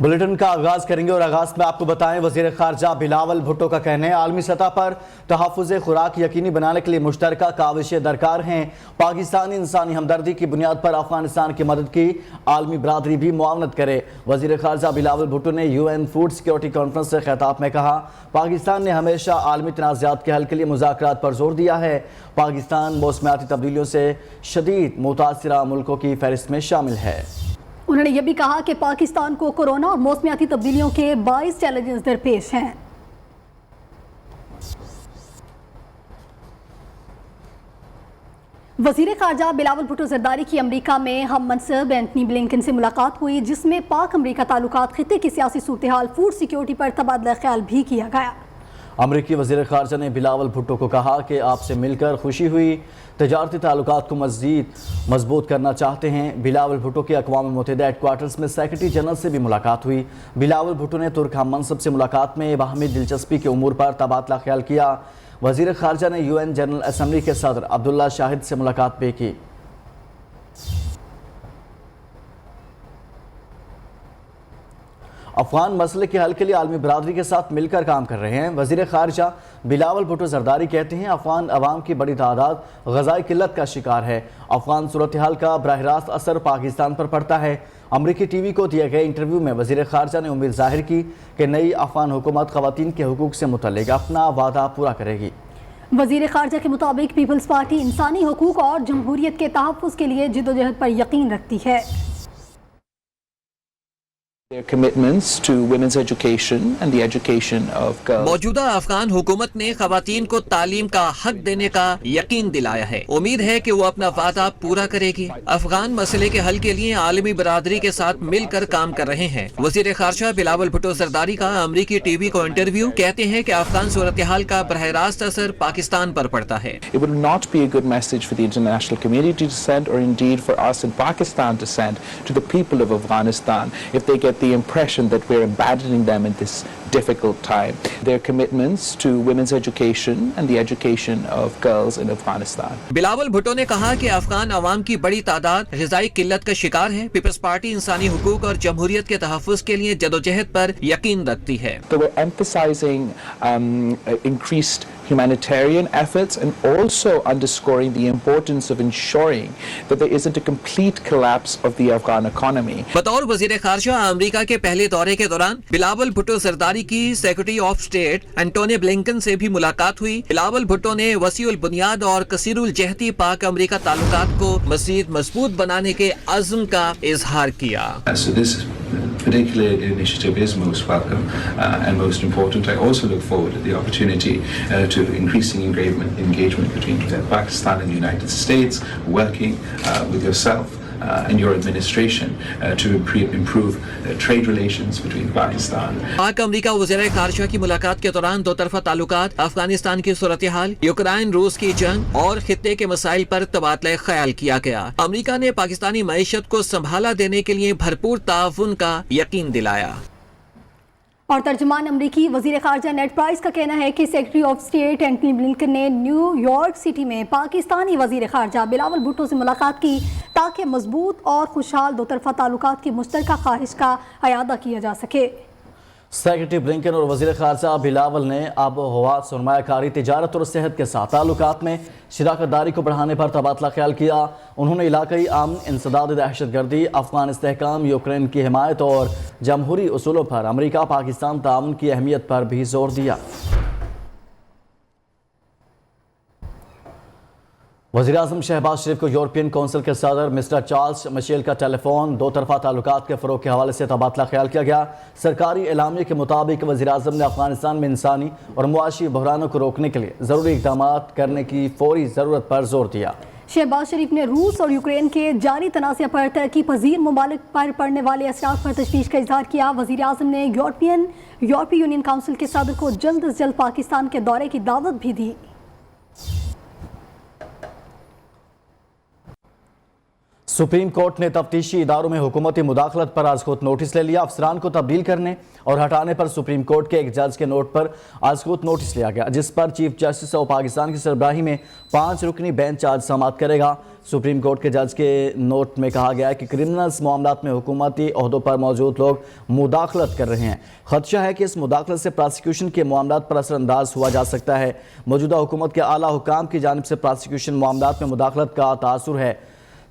Bulletin کا آغاز کریں گے اور آغاز میں آپ کو بتائیں وزیر خارجہ بلاول بھٹو کا کہنا ہے عالمی سطح پر تحفظ خوراک یقینی بنانے کے لیے مشترکہ کاوشیں درکار ہیں۔ پاکستانی انسانی ہمدردی کی بنیاد پر افغانستان کی مدد کی عالمی برادری بھی معاونت کرے۔ وزیر خارجہ بلاول بھٹو نے UN فوڈ سیکیورٹی کانفرنس سے خطاب میں کہا پاکستان نے ہمیشہ عالمی تنازعات کے حل کے لیے مذاکرات پر زور دیا ہے۔ پاکستان موسمیاتی تبدیلیوں سے شدید متاثرہ ملکوں کی فہرست میں شامل ہے۔ انہوں نے یہ بھی کہا کہ پاکستان کو کورونا اور موسمیاتی تبدیلیوں کے 22 چیلنجز درپیش ہیں۔ وزیر خارجہ بلاول بھٹو زرداری کی امریکہ میں ہم منصب اینٹنی بلنکن سے ملاقات ہوئی، جس میں پاک امریکہ تعلقات، خطے کی سیاسی صورتحال، فوڈ سیکیورٹی پر تبادلہ خیال بھی کیا گیا۔ امریکی وزیر خارجہ نے بلاول بھٹو کو کہا کہ آپ سے مل کر خوشی ہوئی، تجارتی تعلقات کو مزید مضبوط کرنا چاہتے ہیں۔ بلاول بھٹو کی اقوام متحدہ ہیڈ کوارٹرز میں سیکرٹری جنرل سے بھی ملاقات ہوئی۔ بلاول بھٹو نے ترک ہم منصب سے ملاقات میں باہمی دلچسپی کے امور پر تبادلہ خیال کیا۔ وزیر خارجہ نے UN جنرل اسمبلی کے صدر عبداللہ شاہد سے ملاقات بھی کی۔ افغان مسئلے کے حل کے لیے عالمی برادری کے ساتھ مل کر کام کر رہے ہیں۔ وزیر خارجہ بلاول بھٹو زرداری کہتے ہیں افغان عوام کی بڑی تعداد غذائی قلت کا شکار ہے۔ افغان صورتحال کا براہ راست اثر پاکستان پر پڑتا ہے۔ امریکی ٹی وی کو دیے گئے انٹرویو میں وزیر خارجہ نے امید ظاہر کی کہ نئی افغان حکومت خواتین کے حقوق سے متعلق اپنا وعدہ پورا کرے گی۔ وزیر خارجہ کے مطابق پیپلز پارٹی انسانی حقوق اور جمہوریت کے تحفظ کے لیے جدوجہد پر یقین رکھتی ہے۔ Their commitments to women's education and the education of girls. موجودہ افغان حکومت نے خواتین کو تعلیم کا حق دینے کا یقین دلایا ہے۔ امید ہے کہ وہ اپنا وعدہ پورا کرے گی۔ افغان مسئلے کے حل کے لیے عالمی برادری کے ساتھ مل کر کام کر رہے ہیں۔ وزیر خارجہ بلاول بھٹو زرداری کا امریکی ٹی وی کو انٹرویو کہتے ہیں کہ افغان صورتحال کا براہ راست اثر پاکستان پر پڑتا ہے۔ It would not be a good message for the international community to send, or indeed for us in Pakistan to send to the people of Afghanistan if they get the impression that we're abandoning them in this difficult time. Their commitments to women's education and the education of girls in Afghanistan. Bilawal Bhutto نے کہا کہ افغان عوام کی بڑی تعداد غذائی قلت کا شکار ہے۔ پیپلز پارٹی انسانی حقوق اور جمہوریت کے تحفظ کے لیے جدوجہد پر یقین رکھتی ہے۔ So we're emphasizing increased humanitarian efforts and also underscoring the importance of ensuring that there isn't a complete collapse of the Afghan economy. بطور وزیر خارجہ امریکہ کے پہلے دورے کے دوران بلاول بھٹو زرداری کی secretary of state Antony Blinken سے بھی ملاقات ہوئی۔ بلاول بھٹو نے وسیع البنیاد اور کثیر الجہتی پاک امریکہ تعلقات کو مزید مضبوط بنانے کے عزم کا اظہار کیا۔ So this particular initiative is most welcome and most important. I also look forward to the opportunity to increasing engagement between Pakistan and the United States, working with yourself and your administration to improve trade relations between Pakistan. پاک امریکہ وزیر خارجہ کی ملاقات کے دوران دو طرفہ تعلقات، افغانستان کی صورتحال، یوکرائن روس کی جنگ اور خطے کے مسائل پر تبادلہ خیال کیا گیا۔ امریکہ نے پاکستانی معیشت کو سنبھالا دینے کے لیے بھرپور تعاون کا یقین دلایا۔ اور ترجمان امریکی وزیر خارجہ نیڈ پرائس کا کہنا ہے کہ secretary of state Antony Blinken نے نیو یارک سٹی میں پاکستانی وزیر خارجہ بلاول بھٹو سے ملاقات کی تاکہ مضبوط اور خوشحال دو طرفہ تعلقات کی مشترکہ خواہش کا اعادہ کیا جا سکے۔ سیکرٹری بلنکن اور وزیر خارجہ بلاول نے آب و ہوا، سرمایہ کاری، تجارت اور صحت کے ساتھ تعلقات میں شراکت داری کو بڑھانے پر تبادلہ خیال کیا۔ انہوں نے علاقائی امن، انسداد دہشت گردی، افغان استحکام، یوکرین کی حمایت اور جمہوری اصولوں پر امریکہ پاکستان تعاون کی اہمیت پر بھی زور دیا۔ وزیراعظم شہباز شریف کو یورپین کونسل کے صدر مسٹر چارلس مشیل کا ٹیلی فون دو طرفہ تعلقات کے فروغ کے حوالے سے تبادلہ خیال کیا گیا۔ سرکاری اعلامیے کے مطابق وزیراعظم نے افغانستان میں انسانی اور معاشی بحرانوں کو روکنے کے لیے ضروری اقدامات کرنے کی فوری ضرورت پر زور دیا۔ شہباز شریف نے روس اور یوکرین کے جاری تنازع پر ترقی پذیر ممالک پر پڑنے والے اثرات پر تشویش کا اظہار کیا۔ وزیراعظم نے یورپی یونین کونسل کے صدر کو جلد از جلد پاکستان کے دورے کی دعوت بھی دی۔ सुप्रीम कोर्ट ने तफ्तीशी इदारों में हुकूमती मुदाखलत पर आज खुद नोटिस ले लिया। अफसरान को तब्दील करने और हटाने पर सुप्रीम कोर्ट के एक जज के नोट पर आज खुद नोटिस लिया गया, जिस पर चीफ जस्टिस और पाकिस्तान की सरबराही में 5 रुकनी बेंच आज समाअत करेगा। सुप्रीम कोर्ट के जज के नोट में कहा गया है कि क्रिमिनल्स मामलात में हुकूमती ओहदों पर मौजूद लोग मुदाखलत कर रहे हैं। खदशा है कि इस मुदाखलत से प्रोसिक्यूशन के मामलात पर असरअंदाज हुआ जा सकता है। मौजूदा हुकूमत के आला हुकाम की जानिब से प्रोसिक्यूशन मामलात में मुदाखलत का तासुर है।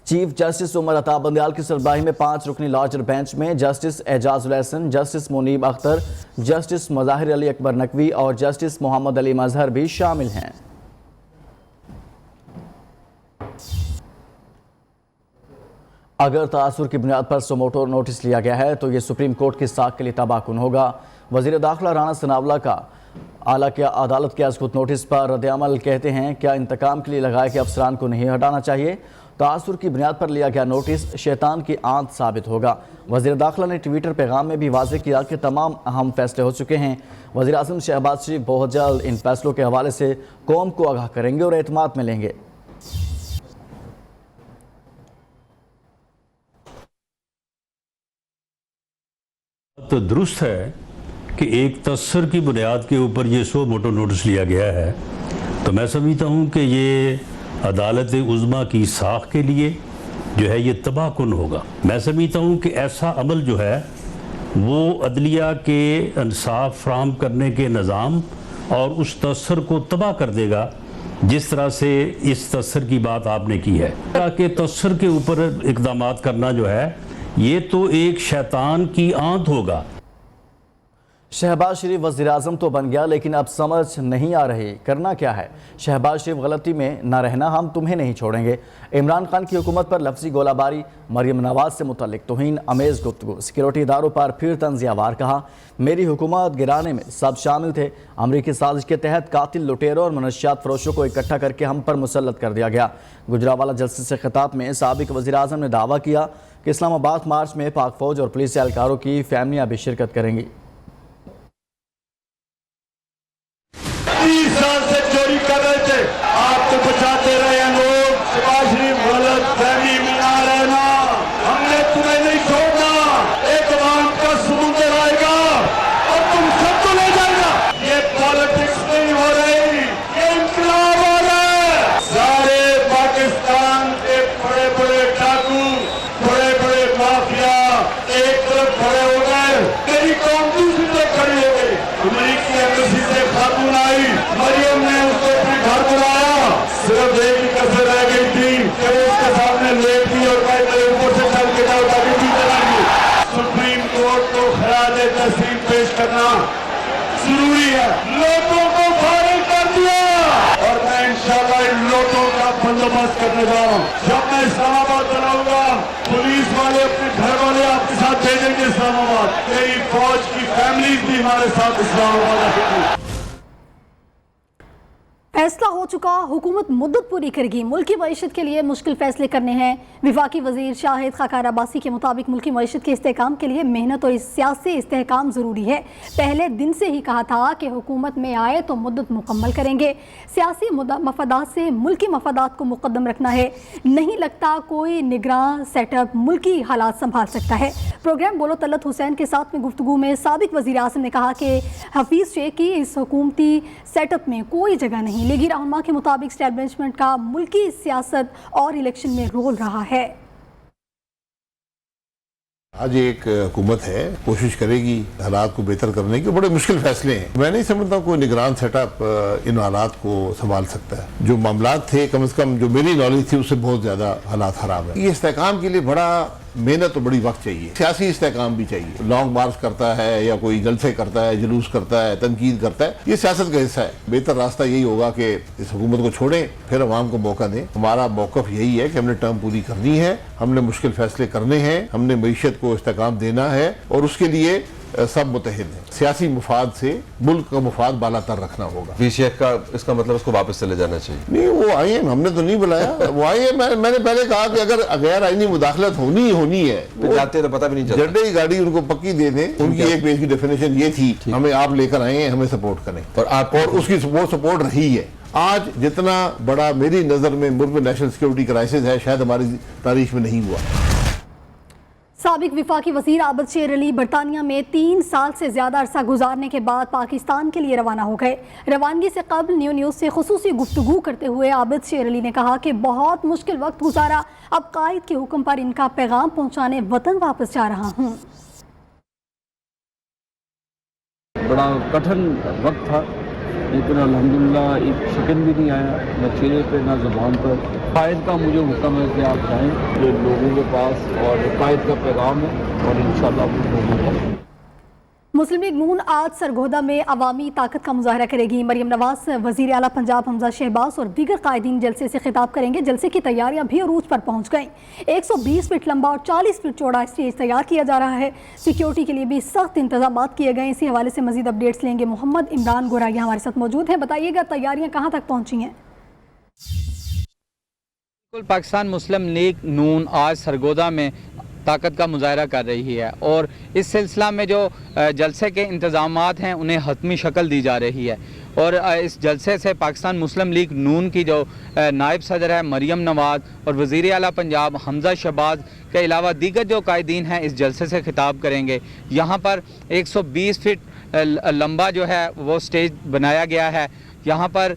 चीफ जस्टिस उमर अता बंदयाल की सरबराही में 5 रुकनी लार्जर बेंच में justice Ijazul Hasan, justice Munib Akhtar, justice Mazahir Ali Akbar Naqvi और जस्टिस मोहम्मद अली मजहर भी शामिल हैं। अगर तासुर की बुनियाद पर सुमोटो नोटिस लिया गया है तो ये सुप्रीम कोर्ट की साख के लिए तबाहकुन होगा। वज़ीर दाखिला राना सनावला का आला के अदालत के खुद नोटिस पर रद्द-ए-अमल कहते हैं, क्या इंतकाम के लिए लगाए कि अफसरान को नहीं हटाना चाहिए? तासुर की बुनियाद पर लिया गया नोटिस शैतान की आंत साबित होगा। वज़ीर दाखिला ने ट्विटर पैगाम में भी वाज़ेह किया कि तमाम अहम फैसले हो चुके हैं। वज़ीर आज़म शहबाज शरीफ बहुत जल्द इन फैसलों के हवाले से कौम को आगाह करेंगे और एतमाद में लेंगे। तो दुरुस्त है कि एक तस्सर की बुनियाद के ऊपर ये सो मोटो नोटिस लिया गया है, तो मैं समझता हूँ कि ये अदालत उज़्मा की साख के लिए जो है ये तबाहकुन होगा। मैं समझता हूँ कि ऐसा अमल जो है वो अदलिया के इंसाफ फराहम करने के निज़ाम और उस तस्सर को तबाह कर देगा, जिस तरह से इस तस्सर की बात आपने की है। कि तस्सर के ऊपर इक़दाम करना जो है ये तो एक शैतान की आंत होगा। शहबाज शरीफ वज़ीर आज़म तो बन गया, लेकिन अब समझ नहीं आ रही करना क्या है। शहबाज शरीफ गलती में ना रहना, हम तुम्हें नहीं छोड़ेंगे। इमरान खान की हुकूमत पर लफ्ज़ी गोलाबारी, मरियम नवाज से मुतल्लिक तौहीन अमेज़ गुफ्तगू, सिक्योरिटी इदारों पर फिर तंज़ियावार कहा, मेरी हुकूमत गिराने में सब शामिल थे। अमरीकी साजिश के तहत कातिल, लुटेरों और मनशियात फरोशों को इकट्ठा करके हम पर मुसल्लत कर दिया गया। गुजरावाला जलसे से खिताब में साबिक वज़ीर आज़म ने दावा किया कि इस्लामाबाद मार्च में पाक फ़ौज और पुलिस एहलकारों की फैमिलियाँ भी शिरकत करेंगी। 30 साल से चोरी कर रहे थे, आपको बचाते रहे हैं लोग। शहबाज शरीफ गलत फहमी में ना रहना, हमने तुम्हें नहीं छोड़ना। एक अवाम का समुंदर आएगा और तुम सबको ले जाएगा। ये पॉलिटिक्स नहीं हो रही, ये इंकलाब हो रहा है। सारे पाकिस्तान के बड़े बड़े डाकू, बड़े बड़े माफिया एक तरफ खड़े हो गए, मेरी कौम दूसरी तरफ खड़ी हो गई। अमेरिकी एम्बेसी से खातून आई, मरियम ने उसको अपने घर बुलाया, सिर्फ एक ही कसर रह गई थी कि वो उसके सामने लेट गई और कहीं मेरे ऊपर से चल के जाओ ताकि भी चलाएंगी। सुप्रीम कोर्ट को खराज तहसीन पेश करना जरूरी है। लोगों को फारिग कर दिया और मैं इंशाल्लाह इन लोगों का बंदोबस्त करने जा रहा हूँ। जब मैं इस्लामाबाद बनाऊंगा, पुलिस वाले अपने घर वाले आपके साथ भेजेंगे इस्लामाबाद। मेरी फौज की फैमिलीज भी हमारे साथ इस्लामाबाद आएंगी। फैसला हो चुका, हुकूमत मुद्दत पूरी करेगी। मुल्की मईशत के लिए मुश्किल फैसले करने हैं। विफाकी वजीर शाहिद खाकार अब्बासी के मुताबिक मुल्की मईशत के इस्तेहकाम के लिए मेहनत और सियासी इस्तेहकाम ज़रूरी है। पहले दिन से ही कहा था कि हुकूमत में आए तो मुद्दत मुकम्मल करेंगे। सियासी मफादात से मुल्की मफादात को मुकद्दम रखना है। नहीं लगता कोई निगरान सेटअप मुल्की हालात संभाल सकता है। प्रोग्राम बोलो तलत हुसैन के साथ में गुफ्तगू में साबिक वज़ीर आज़म ने कहा कि हफीज़ शेख की इस हुकूमती सेटअप में कोई जगह नहीं। लीगी रहनुमा के मुताबिक एस्टैब्लिशमेंट का मुल्की सियासत और इलेक्शन में रोल रहा है। आज एक हुकूमत है, कोशिश करेगी हालात को बेहतर करने की। बड़े मुश्किल फैसले हैं। मैं नहीं समझता कोई निगरान सेटअप इन हालात को संभाल सकता है। जो मामलात थे, कम से कम जो मेरी नॉलेज थी उससे बहुत ज्यादा हालात खराब है। ये इस्तेहकाम के लिए बड़ा मेहनत और बड़ी वक्त चाहिए। सियासी इस्तेहकाम भी चाहिए। लॉन्ग मार्च करता है या कोई जलसे करता है, जुलूस करता है, तनकीद करता है, ये सियासत का हिस्सा है। बेहतर रास्ता यही होगा कि इस हुकूमत को छोड़ें, फिर अवाम को मौका दें। हमारा मौक़िफ़ यही है कि हमने टर्म पूरी करनी है, हमने मुश्किल फैसले करने हैं, हमने मईशत को इस्तेहकाम देना है और उसके लिए सब मुतहिद हैं। सियासी मुफाद से मुल्क का मुफाद बालातर रखना होगा। शेख का इसका मतलब उसको वापस चले जाना चाहिए। नहीं, वो आए हैं, हमने तो नहीं बुलाया। वो आए हैं। मैंने पहले कहा कि अगर गैर आईनी मुदाखलत होनी है तो जाते तो पता भी नहीं चलता। झंडे की गाड़ी उनको पक्की दे दें। उनकी एक पेज की डेफिनेशन ये थी, हमें आप लेकर आए हैं, हमें सपोर्ट करें, और उसकी सपोर्ट रही है। आज जितना बड़ा मेरी नज़र में मुल्क में नेशनल सिक्योरिटी क्राइसिस है शायद हमारी तारीख में नहीं हुआ। साबिक विफाकी वजीर आबिद शेर अली बरतानिया में 3 साल से ज़्यादा अरसा गुजारने के बाद पाकिस्तान के लिए रवाना हो गए। रवानगी से कबल न्यूज़ से खुसूसी गुफ्तगू करते हुए आबिद शेर अली ने कहा कि बहुत मुश्किल वक्त गुजारा, अब कायद के हुक्म पर इनका पैगाम पहुँचाने वतन वापस जा रहा हूँ। बड़ा कठिन वक्त था, लेकिन अल्हम्दुलिल्लाह एक सेकंड भी नहीं आया, न चेहरे पे न ज़ुबान पर। कायद का मुझे हुक्म है कि आप जाएं ये लोगों के पास, और कायद का पैगाम है और इंशाअल्लाह वो लोगों को। मुस्लिम लीग नून आज सरगोदा में अवामी ताकत का मुजाहरा करेगी। मरियम नवाज, वजीर आला पंजाब हमजा शहबाज और दीगर कायदीन जलसे से खिताब करेंगे। जलसे की तैयारियां भी अरूज पर पहुंच गईं। 120 फीट लंबा और 40 फीट चौड़ा स्टेज तैयार किया जा रहा है। सिक्योरिटी के लिए भी सख्त इंतजाम किए गए। इसी हवाले से मजीद अपडेट्स लेंगे। मोहम्मद इमरान गोराइया हमारे साथ मौजूद हैं। बताइएगा तैयारियां कहाँ तक पहुंची हैं? पाकिस्तान मुस्लिम लीग नून आज सरगोदा में ताकत का मुजाहरा कर रही है, और इस सिलसिला में जो जलसे के इंतज़ामात हैं उन्हें हतमी शक्ल दी जा रही है। और इस जलसे से पाकिस्तान मुस्लिम लीग नून की जो नायब सदर है मरियम नवाज और वज़ीर आला पंजाब हमजा शहबाज के अलावा दीगर जो कायदीन हैं इस जलसे से खिताब करेंगे। यहाँ पर 120 फीट लंबा जो है वो स्टेज बनाया गया है। यहाँ पर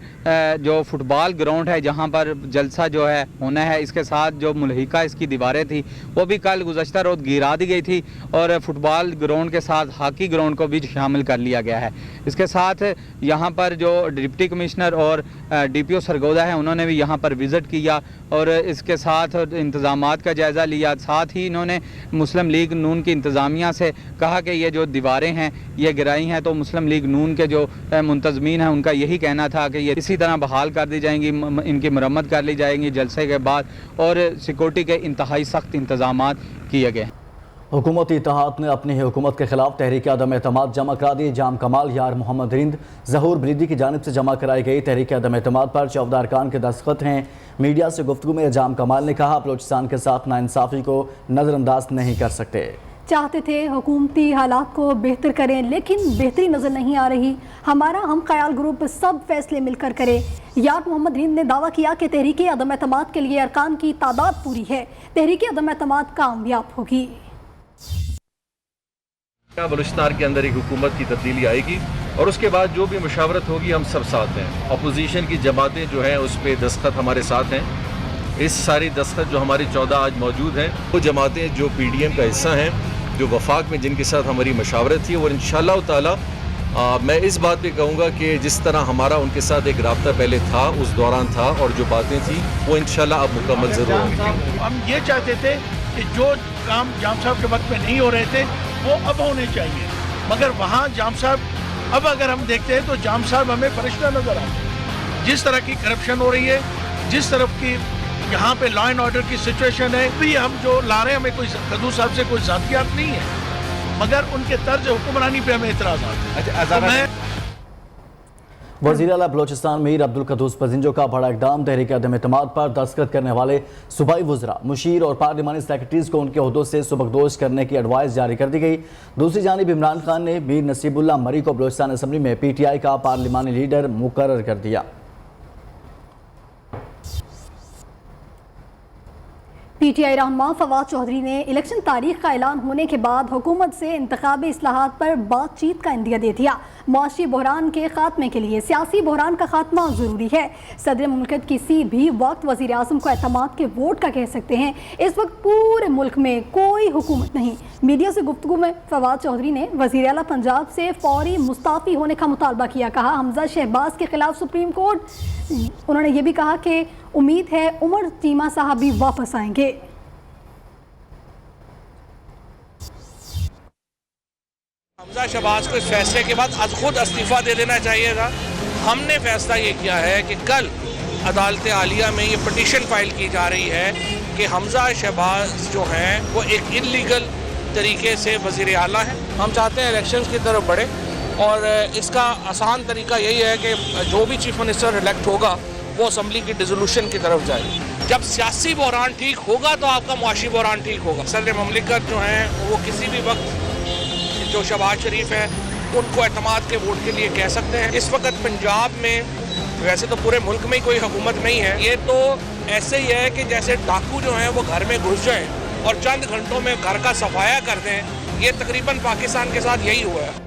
जो फुटबॉल ग्राउंड है जहाँ पर जलसा जो है होना है, इसके साथ जो मुल्हिका इसकी दीवारें थी वो भी कल गुज़श्ता रोज़ गिरा दी गई थी, और फुटबॉल ग्राउंड के साथ हॉकी ग्राउंड को भी शामिल कर लिया गया है। इसके साथ यहाँ पर जो डिप्टी कमिश्नर और DPO सरगोदा है उन्होंने भी यहाँ पर विज़िट किया और इसके साथ इंतज़ामात का जायज़ा लिया। साथ ही इन्होंने मुस्लिम लीग नून की इंतज़ामिया से कहा कि ये जो दीवारें हैं ये गिराई हैं, तो मुस्लिम लीग नून के जो मुंतज़मीन हैं उनका यही कहना था कि ये इसी तरह बहाल कर दी जाएंगी, इनकी मरम्मत कर ली जाएंगी जलसे के बाद, और सिक्योरिटी के इंतहाई सख्त इंतजामात किए गए। हुकूमती इत्तेहाद ने अपनी हुकूमत के खिलाफ तहरीक अदम एतमाद जमा करा दी। जाम कमाल, यार मोहम्मद रिंद, ज़हूर बरीदी की जानिब से जमा कराई गई तहरीक अदम एतमाद पर 14 अरकान के दस्तखत हैं। मीडिया से गुफ्तगू में जाम कमाल ने कहा, बलोचिस्तान के साथ नाइंसाफ़ी को नज़रअंदाज नहीं कर सकते। चाहते थे हुकूमती हालात को बेहतर करें, लेकिन बेहतरी नज़र नहीं आ रही। हमारा हम ख्याल ग्रुप सब फैसले मिलकर करे। यार मोहम्मद रिंद ने दावा किया कि तहरीक अदम एतमाद के लिए अरकान की तादाद पूरी है, तहरीक अदम एतमाद कामयाब होगी। बलूचिस्तान के अंदर एक हुकूमत की तब्दीली आएगी और उसके बाद जो भी मुशावरत होगी हम सब साथ हैं। अपोजिशन की जमातें जो हैं उस पर दस्तखत हमारे साथ हैं। इस सारी दस्तखत जो हमारी 14 आज मौजूद हैं वो जमातें जो PDM का हिस्सा हैं, जो वफाक में जिनके साथ हमारी मशावरत थी, और इंशाअल्लाह ताला मैं इस बात पे कहूँगा कि जिस तरह हमारा उनके साथ एक राब्ता पहले था उस दौरान था, और जो बातें थी वो इंशाअल्लाह अब मुकम्मल ज़रूर होंगी। हम ये चाहते थे कि जो काम जाम साहब के वक्त में नहीं हो रहे थे वो अब होने चाहिए, मगर वहाँ जाम साहब अब अगर हम देखते हैं तो जाम साहब हमें फरिश्ता नजर आते हैं। जिस तरह की करप्शन हो रही है, जिस तरफ की यहाँ पे लॉ एंड ऑर्डर की सिचुएशन है, भी हम जो ला रहे हैं हमें कोई कद्दू साहब से कोई ज़ातियात नहीं है, मगर उनके तर्ज हुक्मरानी पे हमें एतराज़ है। वज़ीर आला बलोचिस्तान मीर अब्दुल कद्दूस पजिंजो का बड़ा इक़दाम, तहरीक अदम एतमाद पर दस्तखत करने वाले सूबाई वज़रा, मुशीर और पार्लिमानी सेक्रेटरीज़ को उनके ओहदों से सुबकदोश करने की एडवाइस जारी कर दी गई। दूसरी जानिब इमरान खान ने मीर नसीबुल्लाह मरी को बलोचिस्तान असम्बली में PTI का पार्लिमानी लीडर मुकर्रर कर दिया। PTI रहनुमा फवाद चौधरी ने इलेक्शन तारीख का ऐलान होने के बाद हुकूमत से इंतखाबी इस्लाहात पर बातचीत का इंदिया दे दिया। मुआशी बहरान के खात्मे के लिए सियासी बहरान का खात्मा ज़रूरी है। सदर मुल्क किसी भी वक्त वज़ीर आज़म को एतमाद के वोट का कह सकते हैं। इस वक्त पूरे मुल्क में कोई हुकूमत नहीं। मीडिया से गुफ्तगू में फवाद चौधरी ने वज़ीर आला पंजाब से फौरी मुस्ताफ़ी होने का मुतालबा किया। कहा, हमजा शहबाज के खिलाफ सुप्रीम कोर्ट। उन्होंने ये भी कहा कि उम्मीद है उमर चीमा साहब भी वापस आएंगे। हमजा शहबाज को इस फैसले के बाद खुद इस्तीफा दे देना चाहिए था। हमने फैसला ये किया है कि कल अदालत आलिया में ये पटिशन फाइल की जा रही है कि हमजा शहबाज जो हैं वो एक इल्लीगल तरीके से वज़ीर आला हैं। हम चाहते हैं इलेक्शंस की तरफ बढ़े, और इसका आसान तरीका यही है कि जो भी चीफ मिनिस्टर इलेक्ट होगा वो असम्बली की डिसोल्यूशन की तरफ जाए। जब सियासी बहरान ठीक होगा तो आपका मुआशी बहरान ठीक होगा। सदर ममलिकत जो हैं वो किसी भी वक्त जो शहबाज शरीफ है उनको एतमाद के वोट के लिए कह सकते हैं। इस वक्त पंजाब में वैसे तो पूरे मुल्क में ही कोई हुकूमत नहीं है, ये तो ऐसे ही है कि जैसे डाकू जो हैं वो घर में घुस जाएं और चंद घंटों में घर का सफाया कर दें। ये तकरीबन पाकिस्तान के साथ यही हुआ है।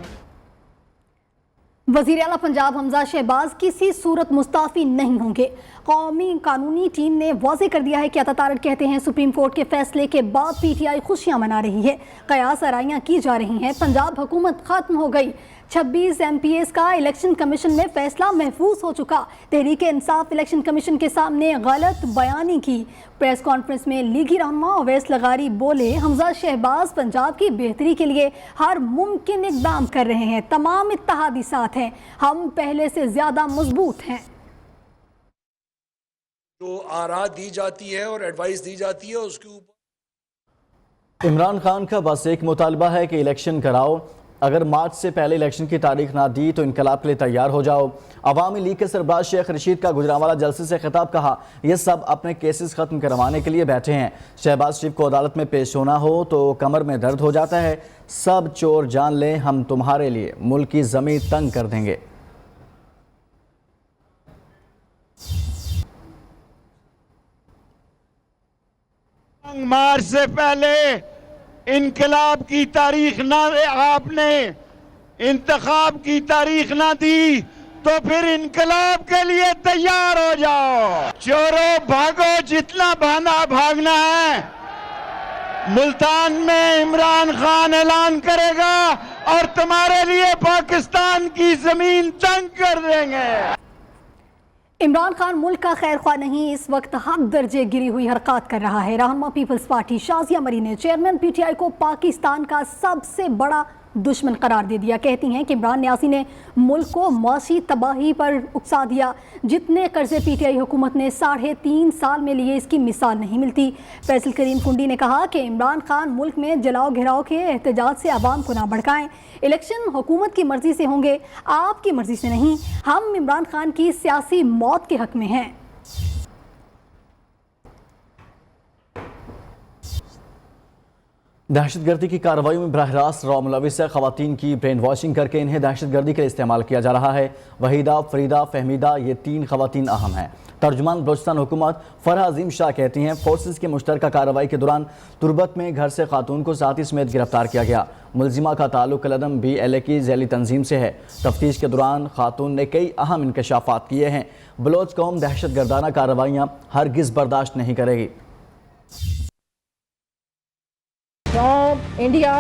वज़ीर आला पंजाब हमजा शहबाज किसी सूरत मुस्ताफ़ी नहीं होंगे। कौमी कानूनी टीम ने वाज़ेह कर दिया है कि अता तारड़ कहते हैं सुप्रीम कोर्ट के फैसले के बाद PTI खुशियां मना रही है, कयास आराइयाँ की जा रही हैं, पंजाब हुकूमत ख़त्म हो गई। 26 MPs का इलेक्शन कमीशन में फैसला महफूज हो चुका। तहरीक इंसाफ इलेक्शन कमीशन के सामने गलत बयानी की। प्रेस कॉन्फ्रेंस में लीगी रहनुमा अवैस लगारी बोले, हमजा शहबाज पंजाब की बेहतरी के लिए हर मुमकिन इकदाम कर रहे हैं, तमाम इत्तेहादी साथ हैं, हम पहले से ज़्यादा मजबूत हैं। जो आरा दी जाती है और एडवाइस दी जाती है उसके ऊपर इमरान खान का बस एक मुतालबा है कि इलेक्शन कराओ, अगर मार्च से पहले इलेक्शन की तारीख ना दी तो इनकलाब के लिए तैयार हो जाओ। अवामी लीग के सरबराह शेख रशीद का गुजरांवाला जलसे से खिताब, कहा ये सब अपने केसेस ख़त्म करवाने के लिए बैठे हैं। शहबाज शरीफ को अदालत में पेश होना हो तो कमर में दर्द हो जाता है। सब चोर जान लें हम तुम्हारे लिए मुल्क की ज़मीन तंग कर देंगे। मार्च से पहले इनकलाब की तारीख ना आपने इंतखाब की तारीख ना दी तो फिर इनकलाब के लिए तैयार हो जाओ। चोरों भागो, जितना भागना है। मुल्तान में इमरान खान ऐलान करेगा और तुम्हारे लिए पाकिस्तान की जमीन तंग कर देंगे। इमरान खान मुल्क का खैर ख्वाह नहीं, इस वक्त हद दर्जे गिरी हुई हरकत कर रहा है। रहनुमा पीपल्स पार्टी शाजिया मरी ने चेयरमैन PTI को पाकिस्तान का सबसे बड़ा दुश्मन करार दे दिया। कहती हैं कि इमरान न्यासी ने मुल्क को माशी तबाही पर उकसा दिया। जितने कर्जे PTI हुकूमत ने 3.5 साल में लिए इसकी मिसाल नहीं मिलती। फैसल करीम कुंडी ने कहा कि इमरान खान मुल्क में जलाओ घिराव के एहतजाज से आवाम को ना भड़काएं। इलेक्शन हुकूमत की मर्जी से होंगे, आपकी मर्जी से नहीं। हम इमरान खान की सियासी मौत के हक में हैं। दहशतगर्दी की कार्रवाई में बराह रास्त रॉ मुलविस है। खवातीन की ब्रेन वॉशिंग करके इन्हें दहशतगर्दी के लिए इस्तेमाल किया जा रहा है। वहीदा, फरीदा, फहमीदा ये 3 खवातीन अहम हैं। तर्जुमान बलोचिस्तान हुकूमत फरह अजीम शाह कहती हैं फोर्सेस की मुश्तरका कार्रवाई के दौरान तुरबत में घर से खातून को साथी समेत गिरफ्तार किया गया। मुलजिमा का ताल्लुक कलदम BLA की झैली तंजीम से है। तफ्तीश के दौरान खातून ने कई अहम इंकशाफात किए हैं। बलोच कौम दहशत गर्दाना कार्रवाइयाँ हरगिज़ बर्दाश्त नहीं करेगी। इंडिया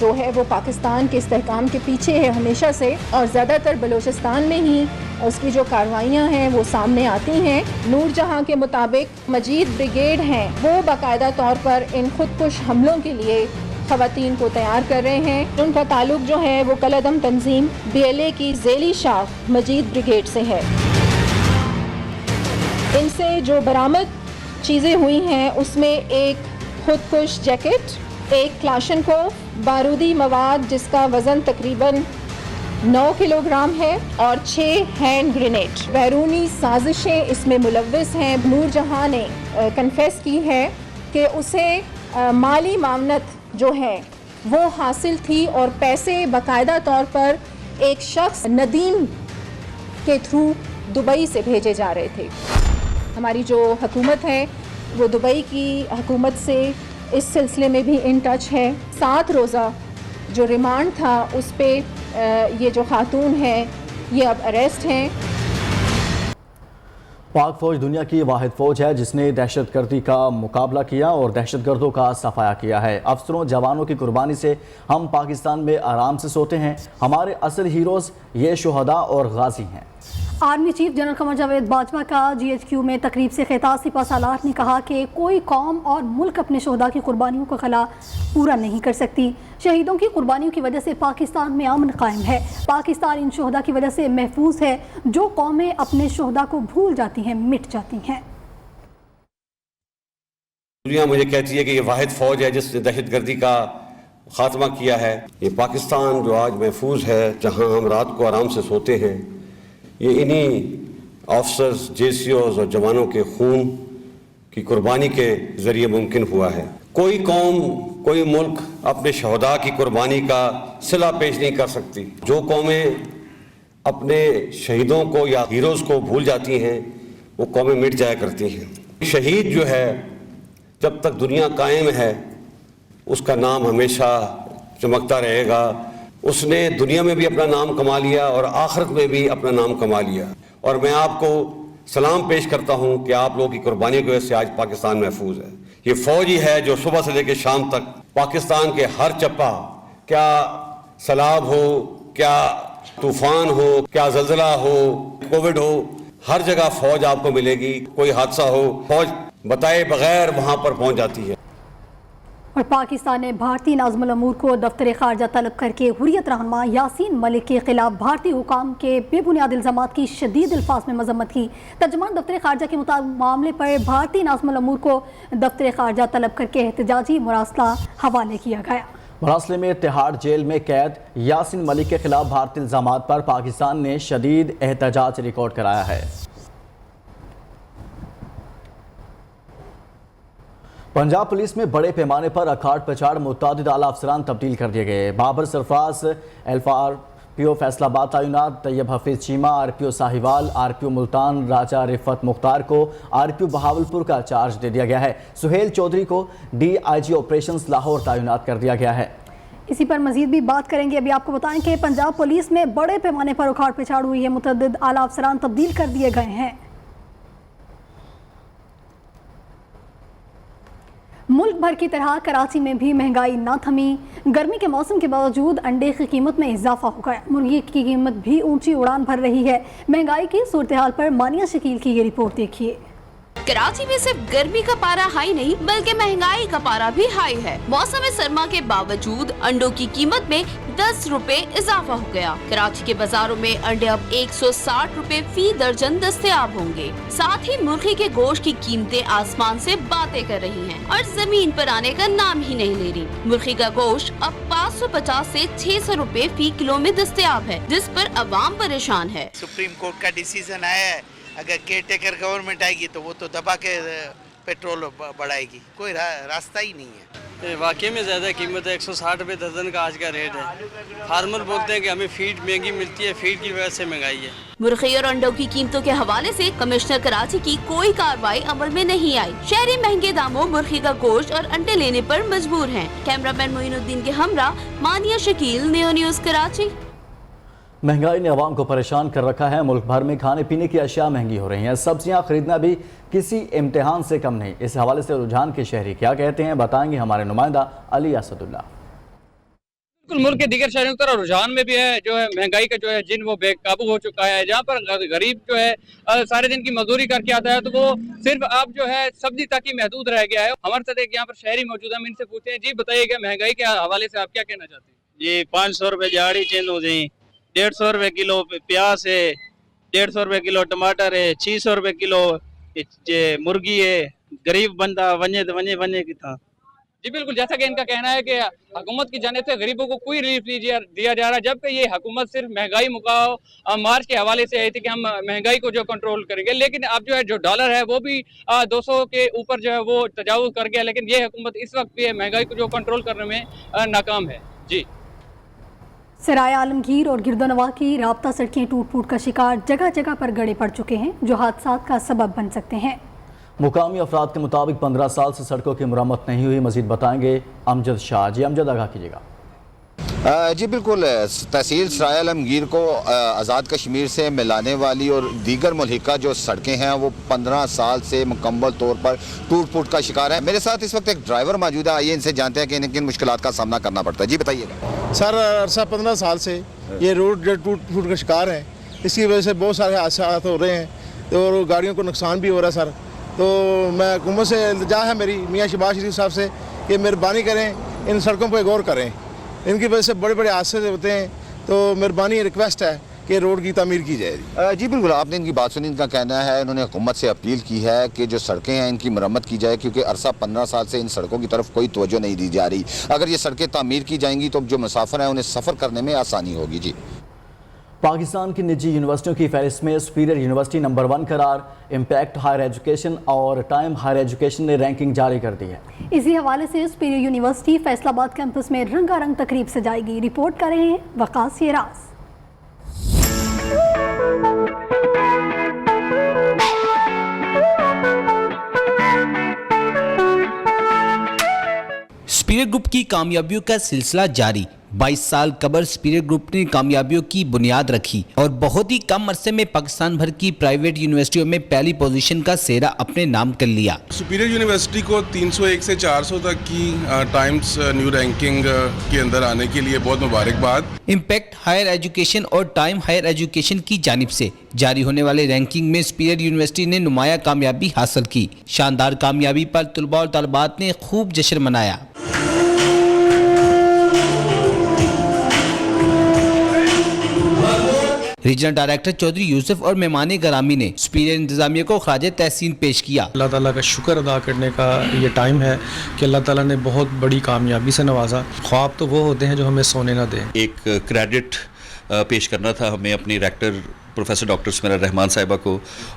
जो है वो पाकिस्तान के इस्तेहकाम के पीछे है हमेशा से, और ज़्यादातर बलूचिस्तान में ही उसकी जो कार्रवाइयाँ हैं वो सामने आती हैं। नूर जहाँ के मुताबिक मजीद ब्रिगेड हैं वो बाकायदा तौर पर इन खुदकुश हमलों के लिए ख़वातीन को तैयार कर रहे हैं। उनका ताल्लुक जो है वो कलदम तंजीम BLA की झैली शाख मजीद ब्रिगेड से है। इनसे जो बरामद चीज़ें हुई हैं उसमें एक खुदकुश जैकेट, एक क्लाशनकोव, बारूदी मवाद जिसका वज़न तकरीबन 9 किलोग्राम है और 6 हैंड ग्रेनेड। बैरूनी साजिशें इसमें मुलव्विस हैं। नूर जहाँ ने कन्फेस की है कि उसे माली मामनत जो है वो हासिल थी और पैसे बाकायदा तौर पर एक शख्स नदीम के थ्रू दुबई से भेजे जा रहे थे। हमारी जो हुकूमत है वो दुबई की हुकूमत से इस सिलसिले में भी इन टच है। 7 रोज़ा जो रिमांड था उस पे ये जो खातून है ये अब अरेस्ट हैं। पाक फौज दुनिया की वाहिद फौज है जिसने दहशतगर्दी का मुकाबला किया और दहशतगर्दों का सफाया किया है। अफसरों जवानों की कुर्बानी से हम पाकिस्तान में आराम से सोते हैं। हमारे असल हीरोज़ ये शुहदा और गाजी हैं। Army chief general Qamar Javed Bajwa का GHQ में तकरीब से खिताब सिपा सालार ने कहा कि कोई कौम और मुल्क अपने शोहदा की कुर्बानियों का खला पूरा नहीं कर सकती। शहीदों की कुर्बानियों की वजह से पाकिस्तान में अमन कायम है। पाकिस्तान इन शोहदा की वजह से महफूज है। जो कौमें अपने शोहदा को भूल जाती हैं मिट जाती हैं। दुनिया मुझे कहती है कि ये वाहिद फौज है जिसने दहशतगर्दी का खात्मा किया है। ये पाकिस्तान जो आज महफूज है, जहाँ हम रात को आराम से सोते हैं, ये इन्हीं ऑफिसर्स, JCOs और जवानों के खून की कुर्बानी के ज़रिए मुमकिन हुआ है। कोई कौम, कोई मुल्क अपने शहदा की कुर्बानी का सिला पेश नहीं कर सकती। जो कौमें اپنے شہیدوں کو یا ہیروز کو بھول جاتی ہیں، وہ قومیں مٹ جایا کرتی ہیں۔ شہید جو ہے جب تک دنیا قائم ہے اس کا نام ہمیشہ چمکتا رہے گا۔ اس نے دنیا میں بھی اپنا نام کما لیا اور آخرت میں بھی اپنا نام کما لیا، اور میں آپ کو سلام پیش کرتا ہوں کہ آپ لوگوں کی قربانی کی وجہ سے آج پاکستان محفوظ ہے۔ یہ فوج ہی ہے جو صبح سے لے کے شام تک پاکستان کے ہر چپا، کیا سیلاب ہو، کیا طوفان ہو، کیا زلزلہ ہو، کووڈ ہو، ہر جگہ فوج آپ کو ملے گی۔ کوئی حادثہ ہو فوج بتائے بغیر وہاں پر پہنچ جاتی ہے۔ اور پاکستان نے بھارتی ناظم الامور کو دفتر خارجہ طلب کر کے حریت رہنما یاسین ملک کے خلاف بھارتی حکام کے بے بنیاد الزامات کی شدید الفاظ میں مذمت کی۔ ترجمان دفتر خارجہ کے مطابق معاملے پر بھارتی ناظم الامور کو دفتر خارجہ طلب کر کے احتجاجی مراسلہ حوالے کیا گیا۔ مراسلے میں تہاڑ جیل میں قید یاسین ملک کے خلاف بھارتی الزامات پر پاکستان نے شدید احتجاج ریکارڈ کرایا ہے۔ پنجاب پولیس میں بڑے پیمانے پر اکھاڑ پچھاڑ متعدد اعلیٰ افسران تبدیل کر دیے گئے۔ بابر سرفراز ایلفار پی او فیصل آباد تعینات، طیب حفیظ چیمہ آر پی او ساہیوال، آر پی او ملتان راجہ رفت مختار کو آر پی او بہاولپور کا چارج دے دیا گیا ہے۔ سہیل چودھری کو D I G operations Lahore تعینات کر دیا گیا ہے۔ اسی پر مزید بھی بات کریں گے۔ ابھی آپ کو بتائیں کہ پنجاب پولیس میں بڑے پیمانے پر اکھاڑ پچھاڑ ہوئی ہے، متعدد اعلیٰ افسران تبدیل کر دیے گئے ہیں۔ ملک بھر کی طرح کراچی میں بھی مہنگائی نہ تھمی۔ گرمی کے موسم کے باوجود انڈے کی قیمت میں اضافہ ہو گیا، مرغی کی قیمت بھی اونچی اڑان بھر رہی ہے۔ مہنگائی کی صورتحال پر مانیہ شکیل کی یہ رپورٹ دیکھیے۔ کراچی میں صرف گرمی کا پارا ہائی نہیں بلکہ مہنگائی کا پارا بھی ہائی ہے۔ موسم سرما کے باوجود انڈوں کی قیمت میں 10 روپے اضافہ ہو گیا۔ کراچی کے بازاروں میں انڈے اب 160 روپے فی درجن دستیاب ہوں گے۔ ساتھ ہی مرغی کے گوشت کی قیمتیں آسمان سے باتیں کر رہی ہیں اور زمین پر آنے کا نام ہی نہیں لے رہی۔ مرغی کا گوشت اب 550 سے 600 روپے فی کلو میں دستیاب ہے، جس پر عوام پریشان ہے۔ سپریم کورٹ کا ڈیسیزن آیا ہے، اگر کیئر ٹیکر گورنمنٹ آئے گی تو وہ تو دبا کے پیٹرول بڑھائے گی، کوئی راستہ ہی نہیں ہے۔ واقعی میں زیادہ قیمت ہے، 160 روپے درجن کا آج کا ریٹ ہے۔ فارمر بولتے ہیں کہ ہمیں فیڈ مہنگی ملتی ہے، فیڈ کی وجہ سے مہنگائی ہے۔ مرغی اور انڈوں کی قیمتوں کے حوالے سے کمشنر کراچی کی کوئی کارروائی عمل میں نہیں آئی۔ شہری مہنگے داموں مرغی کا گوشت اور انڈے لینے پر مجبور ہیں۔ کیمرہ مین معین الدین کے ہمراہ مانیہ شکیل، نیو نیوز کراچی۔ مہنگائی نے عوام کو پریشان کر رکھا ہے۔ ملک بھر میں کھانے پینے کی اشیاء مہنگی ہو رہی ہیں، سبزیاں خریدنا بھی کسی امتحان سے کم نہیں۔ اس حوالے سے رجحان کے شہری کیا کہتے ہیں بتائیں گے ہمارے نمائندہ علی اسد اللہ۔ بالکل ملک کے دیگر شہروں کی طرح رجحان میں بھی ہے جو ہے مہنگائی کا جو ہے جن وہ بے قابو ہو چکا ہے۔ جہاں پر غریب جو ہے سارے دن کی مزدوری کر کے آتا ہے تو وہ صرف اب جو ہے سبزی تک ہی محدود رہ گیا ہے۔ ہمارے ساتھ ایک یہاں پر شہری موجود ہے، ہم ان سے پوچھتے ہیں، جی بتائیے کہ مہنگائی کے حوالے سے آپ کیا کہنا چاہتے ہیں؟ جی 500 روپے جاڑی چینج ہو جائیں، 150 روپے کلو پیاز ہے، 150 روپے کلو ٹماٹر ہے، 600 روپے کلو مرغی ہے۔ غریب بندہ ونجے کتنا۔ جی بالکل، جیسا کہ ان کا کہنا ہے کہ حکومت کی جانب سے غریبوں کو کوئی ریلیف نہیں دیا جا رہا، جبکہ یہ حکومت صرف مہنگائی مکاؤ مارچ کے حوالے سے آئی تھی کہ ہم مہنگائی کو جو کنٹرول کریں گے، لیکن اب جو ہے جو ڈالر ہے وہ بھی 200 کے اوپر جو ہے وہ تجاوز کر گیا، لیکن یہ حکومت اس وقت بھی مہنگائی کو جو کنٹرول کرنے میں ناکام ہے۔ جی سرائے عالمگیر اور گردنواں کی رابطہ سڑکیں ٹوٹ پھوٹ کا شکار، جگہ جگہ پر گڑھے پڑ چکے ہیں جو حادثات کا سبب بن سکتے ہیں۔ مقامی افراد کے مطابق 15 سال سے سڑکوں کی مرمت نہیں ہوئی۔ مزید بتائیں گے امجد شاہ۔ جی امجد آگاہ کیجیے گا۔ جی بالکل، تحصیل سرائے عالمگیر کو آزاد کشمیر سے ملانے والی اور دیگر ملحقہ جو سڑکیں ہیں وہ 15 سال سے مکمل طور پر ٹوٹ پھوٹ کا شکار ہے۔ میرے ساتھ اس وقت ایک ڈرائیور موجود ہے، آئیے ان سے جانتے ہیں کہ انہیں کن مشکلات کا سامنا کرنا پڑتا ہے۔ جی بتائیے گا۔ سر عرصہ 15 سال سے یہ روڈ جو ٹوٹ پھوٹ کا شکار ہے، اس کی وجہ سے بہت سارے حادثات ہو رہے ہیں اور گاڑیوں کو نقصان بھی ہو رہا ہے سر۔ تو میں حکومت سے التجا ہے میری میاں شہباز شریف صاحب سے کہ مہربانی کریں ان سڑکوں پہ غور کریں، ان کی وجہ سے بڑے بڑے حادثے ہوتے ہیں، تو مہربانی ریکویسٹ ہے کہ روڈ کی تعمیر کی جائے۔ جی بالکل، آپ نے ان کی بات سنی، ان کا کہنا ہے انہوں نے حکومت سے اپیل کی ہے کہ جو سڑکیں ہیں ان کی مرمت کی جائے، کیونکہ عرصہ 15 سال سے ان سڑکوں کی طرف کوئی توجہ نہیں دی جا رہی۔ اگر یہ سڑکیں تعمیر کی جائیں گی تو جو مسافر ہیں انہیں سفر کرنے میں آسانی ہوگی۔ جی پاکستان کی نجی یونیورسٹیوں کی فہرست میں سپیریئر یونیورسٹی نمبر 1 قرار، امپیکٹ ہائر ایجوکیشن اور ٹائم ہائر ایجوکیشن نے رینکنگ جاری کر دی ہے۔ اسی حوالے سے سپیریئر یونیورسٹی فیصل آباد کیمپس میں رنگا رنگ تقریب سجائے گی۔ رپورٹ کر رہے ہیں وقاص شیراز۔ स्पिरिट ग्रुप की कामयाबियों का सिलसिला जारी। 22 साल कबल स्पिरिट ग्रुप ने कामयाबियों की बुनियाद रखी और बहुत ही कम अरसे में पाकिस्तान भर की प्राइवेट यूनिवर्सिटियों में पहली पोजीशन का सेहरा अपने नाम कर लिया। सुपीरियर यूनिवर्सिटी को 301 से 400 तक की टाइम्स न्यू रैंकिंग के अंदर आने के लिए बहुत मुबारकबाद। इम्पैक्ट हायर एजुकेशन और टाइम हायर एजुकेशन की जानिब से जारी होने वाले रैंकिंग में स्पिरिट यूनिवर्सिटी ने नुमाया कामयाबी हासिल की। शानदार कामयाबी पर तलबा और तलबात ने खूब जश्न मनाया। रीजनल डायरेक्टर चौधरी यूसुफ और मेहमान ग्रामी ने स्पीरियर इंतजामिया को खराज तहसीन पेश किया। अल्लाह ताला का शुक्र अदा करने का ये टाइम है कि अल्लाह ताला ने बहुत बड़ी कामयाबी से नवाजा। ख्वाब तो वो होते हैं जो हमें सोने ना दें। एक क्रेडिट पेश करना था हमें अपनी rector professor doctor Sumera Rahman साहिबा को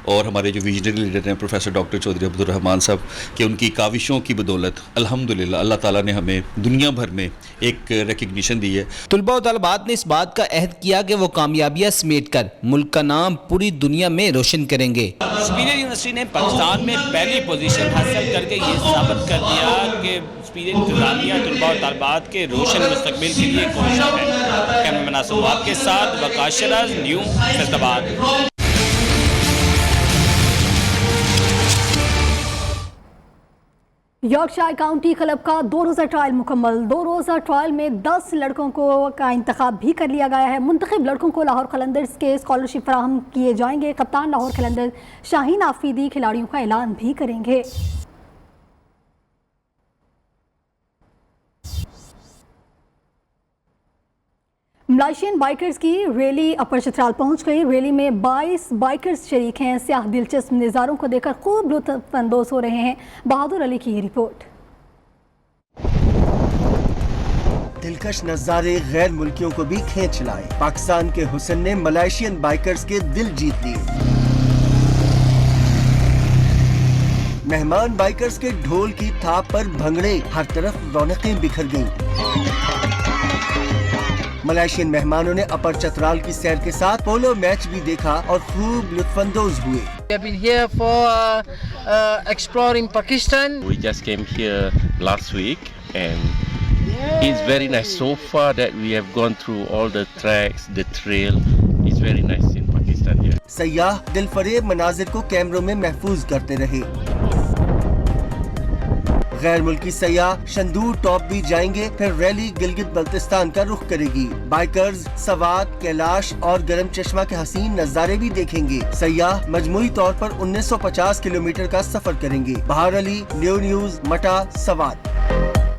और हमारे जो विजनरी लीडर हैं प्रोफेसर डॉक्टर चौधरी अब्दुल रहमान साहब कि उनकी काविशों की बदौलत अल्हम्दुलिल्लाह अल्लाह ताला ने हमें दुनिया भर में एक रिकग्निशन दी है। तलबा और तलबात ने इस बात का अहद किया कि वो कामयाबियाँ समेट कर मुल्क का नाम पूरी दुनिया में रोशन करेंगे। स्पिरिट यूनिवर्सिटी ने पाकिस्तान में पहली पोजीशन हासिल करके ये साबित कर दिया कि स्पिरिट इंतजामिया तलबा और तलबात के रोशन मुस्तकबिल के लिए कोशिश है। कैमरामैन नासिर के साथ Waqas Sheraz, new Faisalabad. Yorkshire county club का 2 रोज़ा ट्रायल मुकम्मल। 2 रोज़ा ट्रायल में 10 लड़कों का इंतखाब भी कर लिया गया है। मुंतखब लड़कों को लाहौर कलंदर्स के स्कॉलरशिप फराहम किए जाएंगे। कप्तान लाहौर कलंदर्स शाहीन आफरीदी खिलाड़ियों का ऐलान भी करेंगे। मलेशियन बाइकर्स की रैली अपर चतराल पहुंच गई। रैली में 22 बाइकर्स शरीक हैं। सियाह दिलचस्प नज़ारों को देखकर खूब लुत्फ अंदोज हो रहे हैं। बहादुर अली की ये रिपोर्ट। दिलकश नज़ारे गैर मुल्कियों को भी खींच लाए। पाकिस्तान के हुस्न ने मलेशियन बाइकर्स के दिल जीत लिए। मेहमान बाइकर्स के ढोल की थाप पर भंगड़े, हर तरफ रौनकें बिखर गईं। मलेशियन मेहमानों ने अपर चतराल की सैर के साथ पोलो मैच भी देखा और खूब लुत्फानंदोज हुए। We have been here for exploring Pakistan. We just came here last week and it's very nice so far that we have gone through all the tracks, the trail. It's very nice in Pakistan here. सयाह दिलफरेब मनाजिर को कैमरों में महफूज करते रहे। गैर मुल्की सयाह Shandur top भी जाएंगे, फिर रैली गिलगित बल्तिस्तान का रुख करेगी। बाइकर्स सवात, कैलाश और गरम चश्मा के हसीन नज़ारे भी देखेंगे। सयाह मजमूई तौर पर 1950 किलोमीटर का सफर करेंगे। बहार अली, न्यू न्यूज़, मटा, सवात।